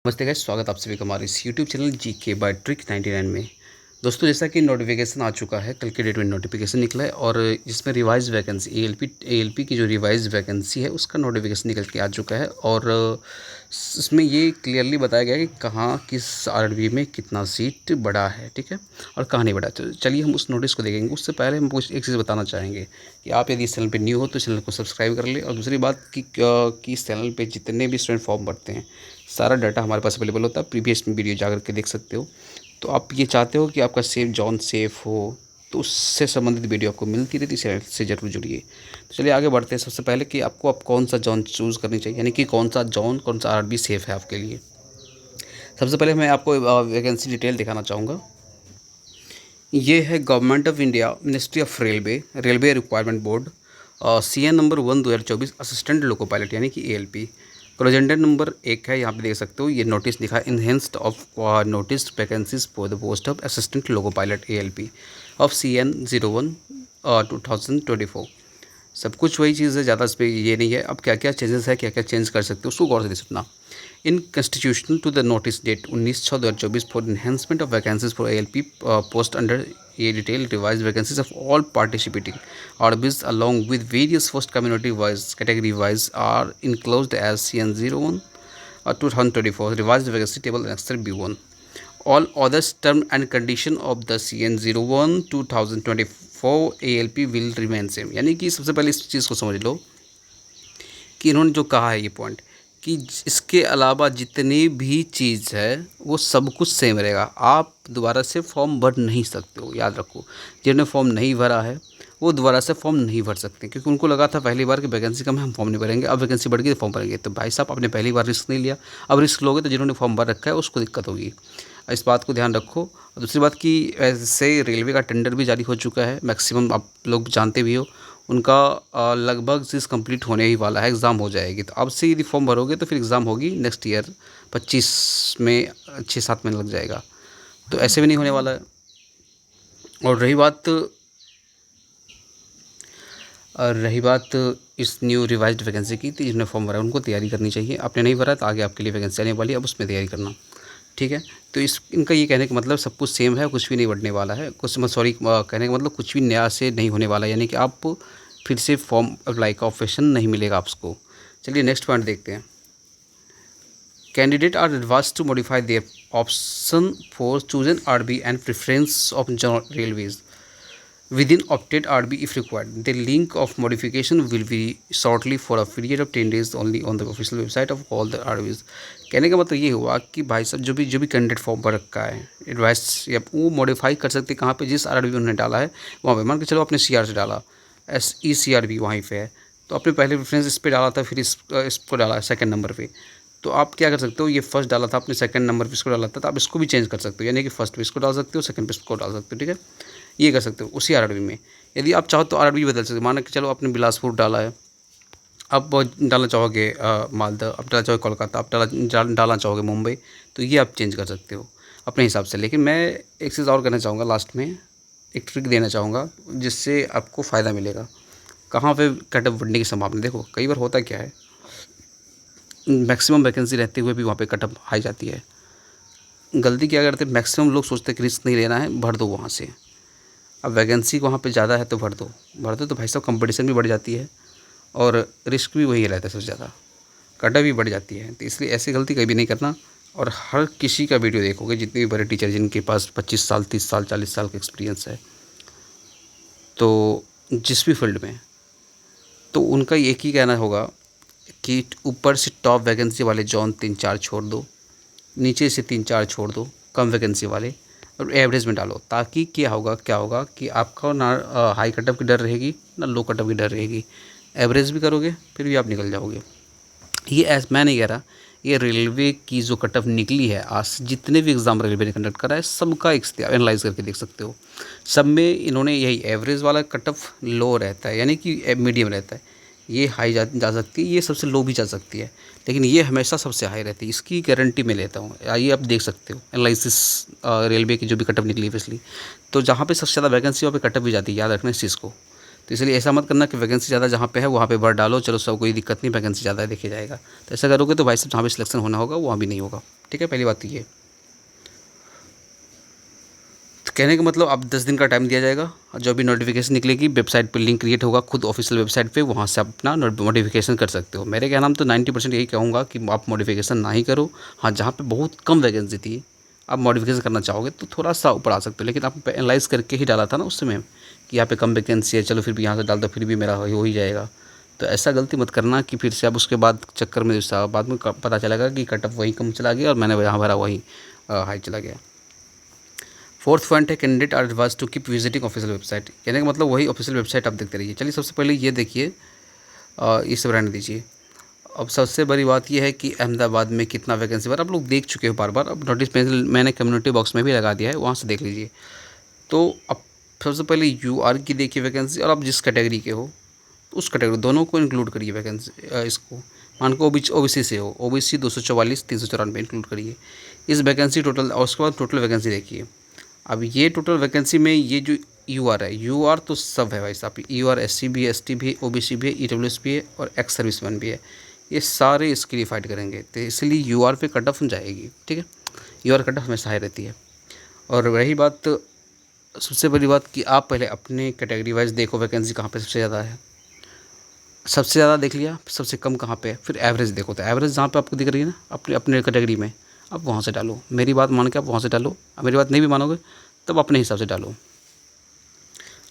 नमस्ते गाइस, स्वागत आप सभी का हमारे इस YouTube channel GK by trick 99 में। दोस्तों, जैसा कि नोटिफिकेशन आ चुका है, कल के डेट में नोटिफिकेशन निकला है और इसमें रिवाइज वैकेंसी एएलपी की जो रिवाइज वैकेंसी है उसका नोटिफिकेशन निकल के आ चुका है और इसमें ये क्लियरली बताया गया है कि कहाँ किस आरआरबी में कितना सीट बढ़ा है, ठीक है, और कहाँ नहीं बढ़ा। चलिए हम उस नोटिस को देखेंगे। उससे पहले हम कुछ एक चीज़ बताना चाहेंगे कि आप यदि इस चैनल पर न्यू हो तो चैनल को सब्सक्राइब कर ले। और दूसरी बात कि इस चैनल पर जितने भी स्टूडेंट फॉर्म भरते हैं सारा डाटा हमारे पास अवेलेबल होता है। प्रीवियस वीडियो जाकर के देख सकते हो। तो आप ये चाहते हो कि आपका जॉन सेफ़ हो, तो उससे संबंधित वीडियो आपको मिलती रहती है, से ज़रूर जुड़िए। तो चलिए आगे बढ़ते हैं। सबसे पहले कि आपको अब कौन सा जॉन चूज़ करनी चाहिए, यानी कि कौन सा आरआरबी सेफ़ है आपके लिए। सबसे पहले मैं आपको वैकेंसी डिटेल दिखाना चाहूँगा। ये है government of India, ministry of railway requirement board, CN number 1 2024 assistant loco pilot यानी कि ALP। प्रेजेंटर नंबर 1 है, यहाँ पे देख सकते हो। ये नोटिस लिखा है enhanced of notice vacancies for the post of assistant loco pilot ALP of CN 01 2024। सब कुछ वही चीज़ है, ज़्यादा इस पर ये नहीं है। अब क्या क्या चेंजेस है, क्या क्या चेंज कर सकते हो, उसको गौर से देख सकना। In constitution to the notice date 19/6/2024 for enhancement of vacancies for ALP post under ये detail revise vacancies of all participating RBs along with various post community wise category wise are enclosed as CN 01 2024 revise vacancy table annexure B1। All others term and condition of the CN 01 2024 ALP will remain same। यानी कि सबसे पहले इस चीज़ को समझ लो कि इन्होंने जो कहा है ये पॉइंट कि इसके अलावा जितनी भी चीज़ है वो सब कुछ सेम रहेगा। आप दोबारा से फॉर्म भर नहीं सकते हो, याद रखो। जिन्होंने फॉर्म नहीं भरा है वो दोबारा से फॉर्म नहीं भर सकते, क्योंकि उनको लगा था पहली बार कि वैकेंसी कम है हम फॉर्म नहीं भरेंगे। अब वैकेंसी बढ़ गई तो फॉर्म भरेंगे। तो भाई साहब, आपने पहली बार रिस्क नहीं लिया, अब रिस्क लोगे तो जिन्होंने फॉर्म भर रखा है उसको दिक्कत होगी। इस बात को ध्यान रखो। और दूसरी बात कि ऐसे रेलवे का टेंडर भी जारी हो चुका है, मैक्सिमम आप लोग जानते भी हो। उनका लगभग चीज़ कंप्लीट होने ही वाला है, एग्ज़ाम हो जाएगी। तो अब से यदि फॉर्म भरोगे तो फिर एग्ज़ाम होगी नेक्स्ट ईयर 25 में, 6-7 महीने लग जाएगा। तो ऐसे भी नहीं होने वाला है। और रही बात इस न्यू रिवाइज्ड वैकेंसी की, तो जिन्होंने फॉर्म भरा उनको तैयारी करनी चाहिए। आपने नहीं भरा तो आगे आपके लिए वैकेंसी आने वाली है, अब उसमें तैयारी करना, ठीक है। तो इनका ये कहने का मतलब सब कुछ सेम है, कुछ भी नहीं बढ़ने वाला है। कहने का मतलब कुछ भी नया से नहीं होने वाला है, यानी कि आप फिर से फॉर्म अप्लाई का ऑप्शन नहीं मिलेगा आपको। चलिए नेक्स्ट पॉइंट देखते हैं। Candidate are advised to modify their option for chosen RB and preference of railways within opted RB if required. The link of modification will be shortly for a period of 10 days only on the official website of all the RBs। कहने का मतलब ये हुआ कि भाई साहब जो भी कैंडिडेट फॉर्म पर रखा है एडवाइस या वो मॉडिफाई कर सकते कहाँ पे, जिस RB उन्होंने डाला है वहाँ पे। मान के चलो आपने CR से डाला, SECRB वहीं पे है, तो आपने पहले प्रेफरेंस इस पर डाला था, फिर इसको डाला सेकंड नंबर पे। तो आप क्या कर सकते हो, ये फर्स्ट डाला था आपने, सेकंड नंबर पे इसको डाला था, तो आप इसको भी चेंज कर सकते हो, यानी कि फर्स्ट पे इसको डाल सकते हो, सेकंड पे इसको डाल सकते हो, ठीक है। ये कर सकते हो उसी आरआरबी में। यदि आप चाहो तो आरआरबी बदल सकते हो। माना कि चलो आपने बिलासपुर डाला है, अब डालना चाहोगे मालदा, अब डालना चाहोगे कोलकाता, अब डालना चाहोगे मुंबई, तो ये आप चेंज कर सकते हो अपने हिसाब से। लेकिन मैं एक चीज़ और कहना चाहूँगा, लास्ट में एक ट्रिक देना चाहूँगा जिससे आपको फ़ायदा मिलेगा। कहाँ पे कटअप बढ़ने की संभावना, देखो कई बार होता क्या है, मैक्सिमम वैकेंसी रहते हुए भी वहाँ पे कटअप हाई जाती है। गलती क्या करते हैं, मैक्सिमम लोग सोचते हैं कि रिस्क नहीं लेना है, भर दो वहाँ से। अब वैकेंसी वहाँ पे ज़्यादा है तो भर दो तो भाई साहब कंपटीशन भी बढ़ जाती है और रिस्क भी वही रहता है सबसे ज़्यादा, कटा भी बढ़ जाती है। तो इसलिए ऐसी गलती कभी नहीं करना। और हर किसी का वीडियो देखोगे, जितने भी बड़े टीचर जिनके पास 25 साल 30 साल 40 साल का एक्सपीरियंस है, तो जिस भी फील्ड में, तो उनका एक ही कहना होगा कि ऊपर से टॉप वैकेंसी वाले जॉन 3-4 छोड़ दो, नीचे से 3-4 छोड़ दो कम वैकेंसी वाले, और एवरेज में डालो। ताकि क्या होगा कि आपका ना हाई कटअप की डर रहेगी ना लो कटअप की डर रहेगी। एवरेज भी करोगे फिर भी आप निकल जाओगे। ये मैं नहीं कह रहा, ये रेलवे की जो कटअप निकली है, आज जितने भी एग्ज़ाम रेलवे ने कंडक्ट करा है सबका एनालाइज करके देख सकते हो। सब में इन्होंने यही एवरेज वाला कटअप लो रहता है, यानी कि मीडियम रहता है। ये हाई जा सकती है, ये सबसे लो भी जा सकती है, लेकिन ये हमेशा सबसे हाई रहती है, इसकी गारंटी मैं लेता हूँ। आइए आप देख सकते हो एनालिसिस रेलवे की जो भी कटअप निकली है पिछली, तो जहाँ पे सबसे ज़्यादा वैकेंसी वहाँ पे कटअप भी जाती है, याद रखना इस चीज़ को। तो इसलिए ऐसा मत करना कि वैकेंसी ज़्यादा जहाँ पे है वहाँ पे भर डालो, चलो सब कोई दिक्कत नहीं, वैकेंसी ज़्यादा है देखे जाएगा। तो ऐसा करोगे तो भाई साहब जहाँ पे सिलेक्शन होना होगा वहाँ भी नहीं होगा, ठीक है। ठीक है, पहली बात तो ये। तो कहने का मतलब अब 10 दिन का टाइम दिया जाएगा, और जो भी नोटिफिकेशन निकलेगी वेबसाइट पे लिंक क्रिएट होगा खुद ऑफिशियल वेबसाइट पे, वहाँ से आप अपना मॉडिफिकेशन कर सकते हो। मेरे कहना तो 90% यही कहूँगा कि आप मॉडिफिकेशन ना ही करो। हाँ, जहाँ पे बहुत कम वैकेंसी थी आप मॉडिफिकेशन करना चाहोगे तो थोड़ा सा ऊपर आ सकते हो, लेकिन आप एनालाइज़ करके ही डाला था ना उस समय कि यहाँ पे कम वैकेंसी है, चलो फिर भी यहाँ से डाल दो, फिर भी मेरा हो ही जाएगा। तो ऐसा गलती मत करना कि फिर से आप उसके बाद चक्कर में बाद में पता चलेगा कि कट ऑफ वहीं कम चला गया और मैंने यहाँ भरा वहीं हाई चला गया। फोर्थ पॉइंट है candidate are advise to keep visiting official website. कहने का मतलब वही ऑफिशियल वेबसाइट आप देखते रहिए। चलिए सबसे पहले ये देखिए, ये सब रहने दीजिए। अब सबसे बड़ी बात यह है कि अहमदाबाद में कितना वैकेंसी बार आप लोग देख चुके हो बार बार। अब नोटिस मैंने कम्युनिटी बॉक्स में भी लगा दिया है, वहाँ से देख लीजिए। तो अब सबसे पहले यूआर की देखिए वैकेंसी, और आप जिस कैटेगरी के हो उस कैटेगरी दोनों को इंक्लूड करिए वैकेंसी। इसको मान को ओबीसी से हो, ओबीसी 244 394 इंक्लूड करिए इस वैकेंसी टोटल। और उसके बाद टोटल वैकेंसी देखिए। अब ये टोटल वैकेंसी में ये जो यूआर है, यूआर तो सब है भाई साहब। यूआर एससी भी है, एसटी भी है, ओबीसी भी है, ईडब्ल्यूएस भी है और एक्स सर्विसमैन भी है। ये सारे इसके लिए फाइट करेंगे, तो इसलिए यूआर पे कट ऑफ जाएगी। ठीक है, यूआर कट ऑफ हमेशा हाई रहती है। और रही बात सबसे बड़ी बात कि आप पहले अपने कैटेगरी वाइज देखो वैकेंसी कहाँ पे सबसे ज़्यादा है। सबसे ज़्यादा देख लिया, सबसे कम कहाँ पे है, फिर एवरेज देखो। तो एवरेज जहाँ पे आपको दिख रही है ना अपने अपने कैटेगरी में, आप वहाँ से डालो। मेरी बात मान के आप वहाँ से डालो। अब मेरी बात नहीं भी मानोगे तब अपने हिसाब से डालो।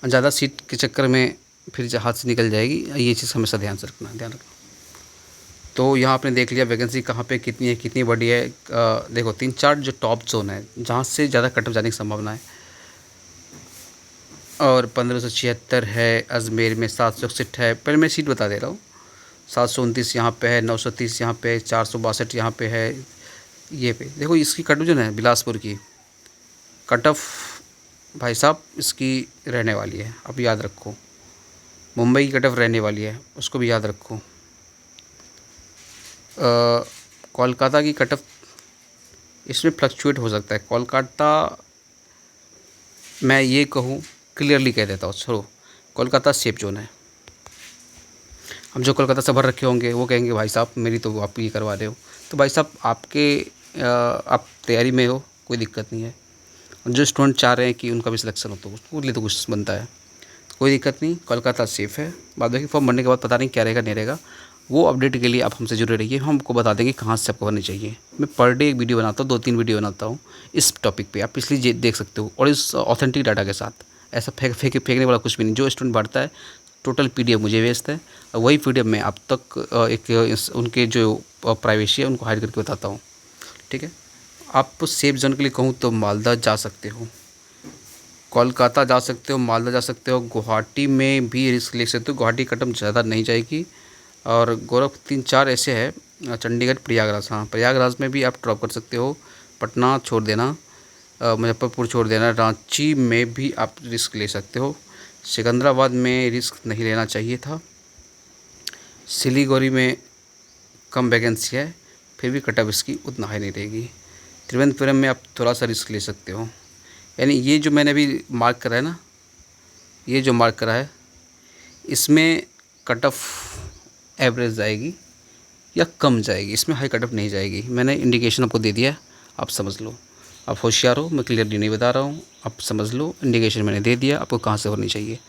ज़्यादा सीट के चक्कर में फिर हाथ से निकल जाएगी, ये चीज़ हमेशा ध्यान रखना। तो यहाँ आपने देख लिया वैकेंसी कहाँ पे कितनी है, कितनी बड़ी है। देखो 3-4 जो टॉप जोन है जहाँ से ज़्यादा कट ऑफ जाने की संभावना है। और 1576 है, अजमेर में 761 है। पहले मैं सीट बता दे रहा हूँ। 729 यहाँ पे है, 930 यहाँ पे है, 462 यहाँ पे है। ये पे देखो इसकी कट ऑफ जो है बिलासपुर की कट ऑफ भाई साहब इसकी रहने वाली है, अब याद रखो। मुंबई की कट ऑफ रहने वाली है, उसको भी याद रखो। कोलकाता की कट ऑफ इसमें फ्लक्चुएट हो सकता है। कोलकाता मैं ये कहूँ क्लियरली कह देता हूँ, छोड़ो, कोलकाता सेफ जोन है। हम जो कोलकाता से भर रखे होंगे वो कहेंगे भाई साहब मेरी तो आप ये करवा रहे हो, तो भाई साहब आपके आप तैयारी में हो, कोई दिक्कत नहीं है। जो स्टूडेंट चाह रहे हैं कि उनका भी सिलेक्शन हो तो उसके लिए तो कुछ बनता है, कोई दिक्कत नहीं। कोलकाता सेफ़ है। बाद में फॉर्म भरने के बाद पता नहीं क्या रहेगा नहीं रहेगा, वो अपडेट के लिए आप हमसे जुड़े रहिए। हम आपको बता देंगे कहाँ से आपको भरनी चाहिए। मैं पर डे एक वीडियो बनाता हूँ, 2-3 वीडियो बनाता हूँ इस टॉपिक पे, आप पिछली देख सकते हो। और इस ऑथेंटिक डाटा के साथ, ऐसा फेंकने वाला कुछ भी नहीं। जो स्टूडेंट भरता है टोटल पीडीएफ मुझे भेजता है, और वही पीडीएफ मैं आप तक उनके जो प्राइवेसी है उनको हाइड करके बताता हूँ। ठीक है, आप सेफ जोन के लिए कहूँ तो मालदा जा सकते हो, कोलकाता जा सकते हो, मालदा जा सकते हो, गुवाहाटी में भी रिस्क ले सकते हो। गुवाहाटी कटम ज़्यादा नहीं जाएगी। और गोरखपुर 3-4 ऐसे है, चंडीगढ़, प्रयागराज। हाँ, प्रयागराज में भी आप ड्रॉप कर सकते हो। पटना छोड़ देना, मुजफ्फरपुर छोड़ देना, रांची में भी आप रिस्क ले सकते हो। सिकंदराबाद में रिस्क नहीं लेना चाहिए था। सिलीगुड़ी में कम वैकेंसी है, फिर भी कट ऑफ इसकी उतना हाई नहीं रहेगी। त्रिवेंद्रपुरम में आप थोड़ा सा रिस्क ले सकते हो। यानी ये जो मैंने अभी मार्क करा है ना, ये जो मार्क करा है इसमें कट ऑफ एवरेज जाएगी या कम जाएगी, इसमें हाई कट ऑफ नहीं जाएगी। मैंने इंडिकेशन आपको दे दिया है, आप समझ लो। आप होशियार हो, मैं क्लियरली नहीं बता रहा हूँ, आप समझ लो। इंडिकेशन मैंने दे दिया आपको कहाँ से भरनी चाहिए।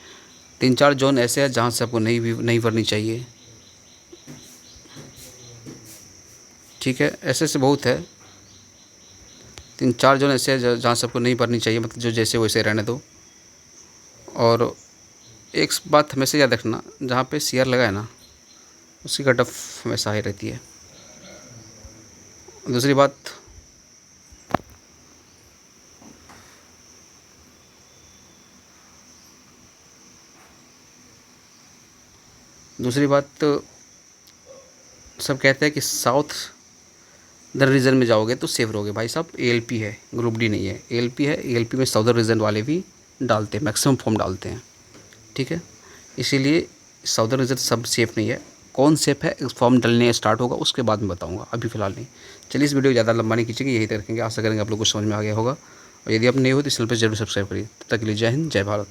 3-4 जोन ऐसे हैं जहाँ से आपको नहीं भरनी चाहिए। ठीक है, ऐसे ऐसे बहुत है। 3-4 जोन ऐसे हैं जहाँ से आपको नहीं भरनी चाहिए, मतलब जो जैसे वैसे रहने दो। और एक बात हमेशा याद रखना, जहाँ पे सीआर लगा है ना उसकी कट ऑफ हमेशा हाई रहती है। दूसरी बात तो सब कहते हैं कि साउथ दर रीजन में जाओगे तो सेफ रहोगे। भाई साहब एएलपी है, ग्रुप डी नहीं है, एएलपी है। एएलपी में साउदर्न रीजन वाले भी डालते हैं, मैक्सिमम फॉर्म डालते हैं। ठीक है, इसीलिए साउदर्न रीजन सब सेफ़ नहीं है। कौन सेफ है फॉर्म डलने स्टार्ट होगा उसके बाद में बताऊंगा, अभी फ़िलहाल नहीं। चलिए इस वीडियो ज़्यादा लंबा नहीं खींचेंगे, यही तक रखेंगे। आशा करेंगे आप लोग को समझ में आ गया होगा। और यदि आप नए हो तो इस चैनल पर जरूर सब्सक्राइब करिए। तब तक के लिए जय हिंद, जय भारत।